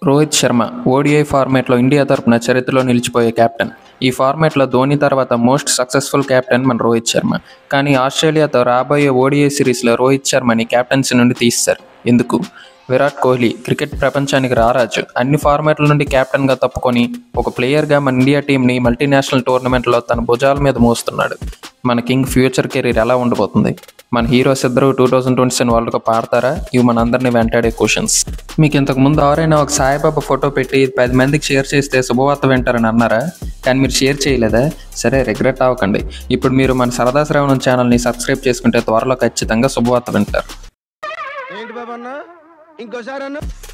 Rohit Sharma ODI ఫార్మాట్లో India తరపున చరిత్రలో నిలిచిపోయే కెప్టెన్. ఈ ఫార్మాట్లో ధోని తర్వాత మోస్ట్ సక్సెస్ఫుల్ కెప్టెన్ మన రోహిత్ శర్మ. కానీ ఆస్ట్రేలియాతో రాబోయే ఓడిఐ సిరీస్లో రోహిత్ శర్మని కెప్టెన్సీ నుండి తీస్తారు. ఎందుకు? విరాట్ కోహ్లీ క్రికెట్ ప్రపంచానికి రారాజు. అన్ని ఫార్మాట్ల నుండి కెప్టెన్గా తప్పుకొని ఒక ప్లేయర్గా మన ఇండియా టీంని మల్టీనేషనల్ టోర్నమెంట్లో తన భుజాల మీద మోస్తున్నాడు. మన కింగ్ ఫ్యూచర్ కెరీర్ ఎలా ఉండబోతుంది? మన హీరోస్ ఇద్దరు 2027 వరల్డ్ కప్ ఆడతారా? ఇవి మన అందరినీ వెంటాడే క్వశ్చన్స్. మీకు ఇంతకు ముందు ఎవరైనా ఒక సాయిబాబా ఫోటో పెట్టి 10 మందికి షేర్ చేస్తే శుభవార్త వింటారని అన్నారా? కానీ మీరు షేర్ చేయలేదా? సరే, రిగ్రెట్ అవ్వకండి. ఇప్పుడు మీరు మన సరదా శ్రవణం ఛానల్ని సబ్స్క్రైబ్ చేసుకుంటే త్వరలో ఖచ్చితంగా శుభవార్త వింటారు.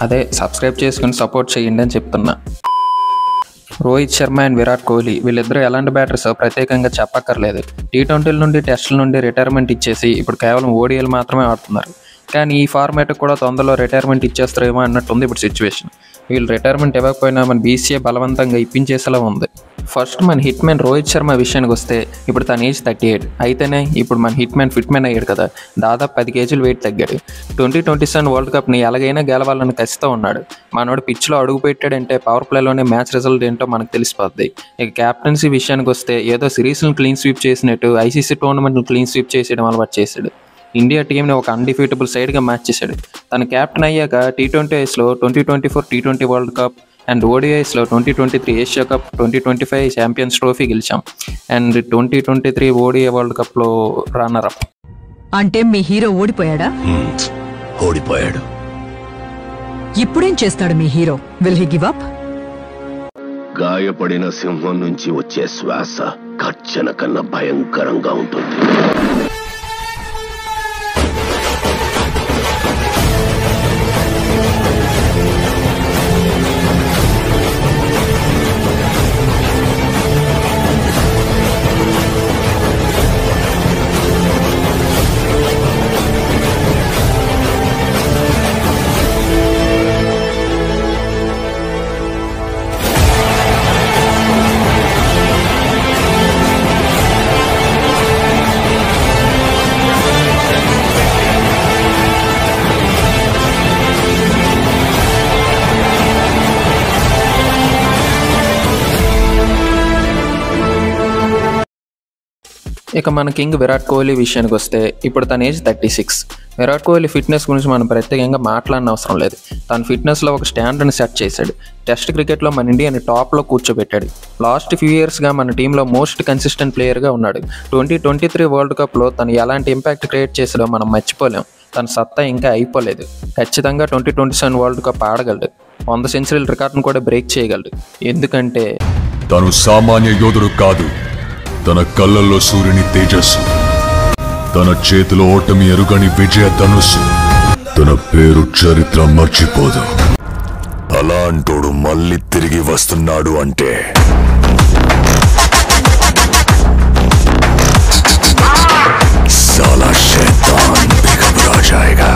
అదే సబ్స్క్రైబ్ చేసుకుని సపోర్ట్ చేయండి అని చెప్తున్నా. రోహిత్ శర్మ అండ్ విరాట్ కోహ్లీ వీళ్ళిద్దరూ ఎలాంటి బ్యాటర్స్ ప్రత్యేకంగా చెప్పక్కర్లేదు. T20 నుండి టెస్టుల నుండి రిటైర్మెంట్ ఇచ్చేసి ఇప్పుడు కేవలం ఓడిఐలు మాత్రమే ఆడుతున్నారు. కానీ ఈ ఫార్మాట్ కూడా తొందరలో రిటైర్మెంట్ ఇచ్చేస్తారేమో అన్నట్టుంది ఇప్పుడు సిచ్యువేషన్. వీళ్ళు రిటైర్మెంట్ ఇవ్వకపోయినా మన BCA బలవంతంగా ఇప్పించేసేలా ఉంది. ఫస్ట్ మన హిట్ మ్యాన్ రోహిత్ శర్మ విషయానికి వస్తే ఇప్పుడు తన ఏజ్ 38 అయితేనే ఇప్పుడు మన హిట్ మ్యాన్ ఫిట్ మ్యాన్ అయ్యాడు కదా. దాదాపు 10 కేజీలు వెయిట్ తగ్గాడు. 2027 వరల్డ్ కప్ని ఎలాగైనా గెలవాలని కసితో ఉన్నాడు. మనోడు పిచ్లో అడుగు పెట్టాడంటే పవర్ ప్లేలోనే మ్యాచ్ రిజల్ట్ ఏంటో మనకు తెలిసిపోద్ది. ఇక క్యాప్టెన్సీ విషయానికి వస్తే ఏదో సిరీస్లను క్లీన్ స్వీప్ చేసినట్టు ICC టోర్నమెంట్ను క్లీన్ స్వీప్ చేసేయడం అలవాటు చేశాడు. ఇండియా టీంని ఒక అన్డిఫీటబుల్ సైడ్గా మార్చేశాడు. తన కెప్టెన్ అయ్యాక T20Isలో 2024 T20 వరల్డ్ కప్ అండ్ ODIస్లో 2023 ఏషియా కప్, 2025 ఛాంపియన్స్ ట్రోఫీ గెలిచాం అండ్ 2023 ODI వరల్డ్ కప్లో రన్నర్ అప్. అంటే మీ హీరో ఓడిపోయాడా? ఓడిపోయాడు. ఇప్పుడేం చేస్తాడు మీ hero? Will he give up? గాయపడిన సింహం నుంచి వచ్చే శ్వాస గర్జన కన్నా భయంకరంగా ఉంటుంది. ఇక మన కింగ్ విరాట్ కోహ్లీ విషయానికి వస్తే ఇప్పుడు తన ఏజ్ 36. విరాట్ కోహ్లీ ఫిట్నెస్ గురించి మనం ప్రత్యేకంగా మాట్లాడిన అవసరం లేదు. తన ఫిట్నెస్లో ఒక స్టాండర్డ్ని సెట్ చేశాడు. టెస్ట్ క్రికెట్లో మన ఇండియాని టాప్లో కూర్చోబెట్టాడు. లాస్ట్ ఫ్యూ ఇయర్స్గా మన టీంలో మోస్ట్ కన్సిస్టెంట్ ప్లేయర్గా ఉన్నాడు. 2023 వరల్డ్ కప్లో తను ఎలాంటి ఇంపాక్ట్ క్రియేట్ చేసాడో మనం మర్చిపోలేం. తన సత్తా ఇంకా అయిపోలేదు. ఖచ్చితంగా 2027 వరల్డ్ కప్ ఆడగలడు. 100 సెంచరీల రికార్డును కూడా బ్రేక్ చేయగలడు. ఎందుకంటే తను సామాన్య యోధుడు కాదు. తన కళ్ళల్లో సూర్యుని తేజస్సు, తన చేతిలో ఓటమి ఎరుగని విజయ ధనుస్సు. తన పేరు చరిత్ర మర్చిపోదు. అలాంటోడు మళ్ళీ తిరిగి వస్తున్నాడు అంటే సాలా శైతాన్ ఘబరా జాయేగా.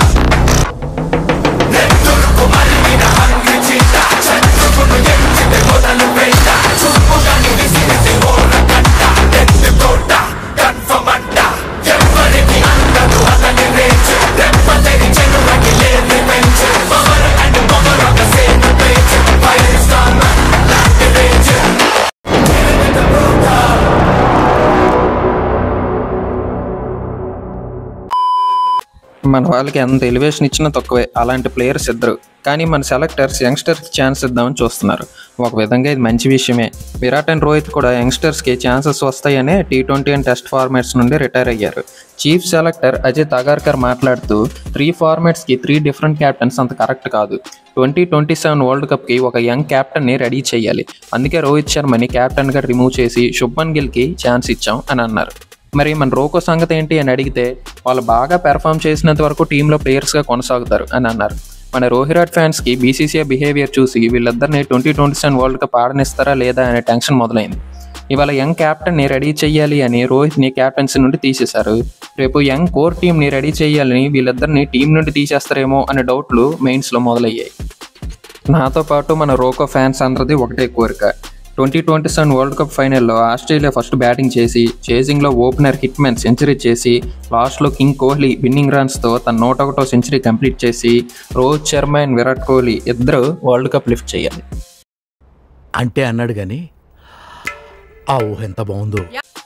మన వాళ్ళకి ఎంత ఎలివేషన్ ఇచ్చినా తక్కువే. అలాంటి ప్లేయర్స్ ఇద్దరు. కానీ మన సెలెక్టర్స్ యంగ్స్టర్స్కి ఛాన్స్ ఇద్దామని చూస్తున్నారు. ఒక విధంగా ఇది మంచి విషయమే. విరాట్ అండ్ రోహిత్ కూడా యంగ్స్టర్స్కి ఛాన్సెస్ వస్తాయనే T20 అండ్ టెస్ట్ ఫార్మాట్స్ నుండి రిటైర్ అయ్యారు. చీఫ్ సెలెక్టర్ అజిత్ అగార్కర్ మాట్లాడుతూ 3 ఫార్మాట్స్కి 3 డిఫరెంట్ క్యాప్టెన్స్ అంత కరెక్ట్ కాదు. 2027 వరల్డ్ కప్కి ఒక యంగ్ క్యాప్టెన్ని రెడీ చేయాలి. అందుకే రోహిత్ శర్మని క్యాప్టెన్గా రిమూవ్ చేసి శుభ్మన్ గిల్కి ఛాన్స్ ఇచ్చాం అని అన్నారు. మరి మన రోకో సంగతి ఏంటి అని అడిగితే వాళ్ళు బాగా పెర్ఫామ్ చేసినంత వరకు టీంలో ప్లేయర్స్గా కొనసాగుతారు అని అన్నారు. మన రోహిరాట్ ఫ్యాన్స్కి BCCI బిహేవియర్ చూసి వీళ్ళిద్దరిని 2027 వరల్డ్ కప్ ఆడనిస్తారా లేదా అనే టెన్షన్ మొదలైంది. ఇవాళ యంగ్ క్యాప్టెన్ని రెడీ చేయాలి అని రోహిత్ని క్యాప్టెన్సీ నుండి తీసేశారు. రేపు యంగ్ కోర్ టీంని రెడీ చేయాలని వీళ్ళిద్దరిని టీం నుండి తీసేస్తారేమో అనే డౌట్లు మెయిన్స్లో మొదలయ్యాయి. నాతో పాటు మన రోకో ఫ్యాన్స్ అందరిది ఒకటే కోరిక, 2027 వరల్డ్ కప్ ఫైనల్లో ఆస్ట్రేలియా ఫస్ట్ బ్యాటింగ్ చేసి చేసింగ్లో ఓపెనర్ హిట్మెన్ సెంచరీ చేసి లాస్ట్లో కింగ్ కోహ్లీ విన్నింగ్ రన్స్తో తన 101వ సెంచరీ కంప్లీట్ చేసి రోహిత్ శర్మ అండ్ విరాట్ కోహ్లీ ఇద్దరు వరల్డ్ కప్ లిఫ్ట్ చేయాలి అంటే అన్నాడు కానీ ఆ ఊహ ఎంత బాగుందో.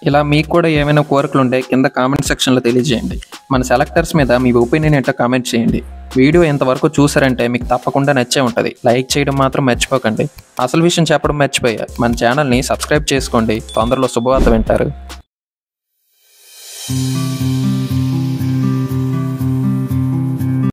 ఇలా మీకు కూడా ఏమైనా కోరికలు ఉంటే కింద కామెంట్ సెక్షన్లో తెలియజేయండి. మన సెలెక్టర్స్ మీద మీ ఒపీనియన్ ఏంటో కామెంట్ చేయండి. వీడియో ఎంతవరకు చూసారంటే మీకు తప్పకుండా నచ్చే ఉంటుంది. లైక్ చేయడం మాత్రం మర్చిపోకండి. అసలు విషయం చెప్పడం మర్చిపోయా, మన ఛానల్ని సబ్స్క్రైబ్ చేసుకోండి. తొందరలో శుభవార్త వింటారు.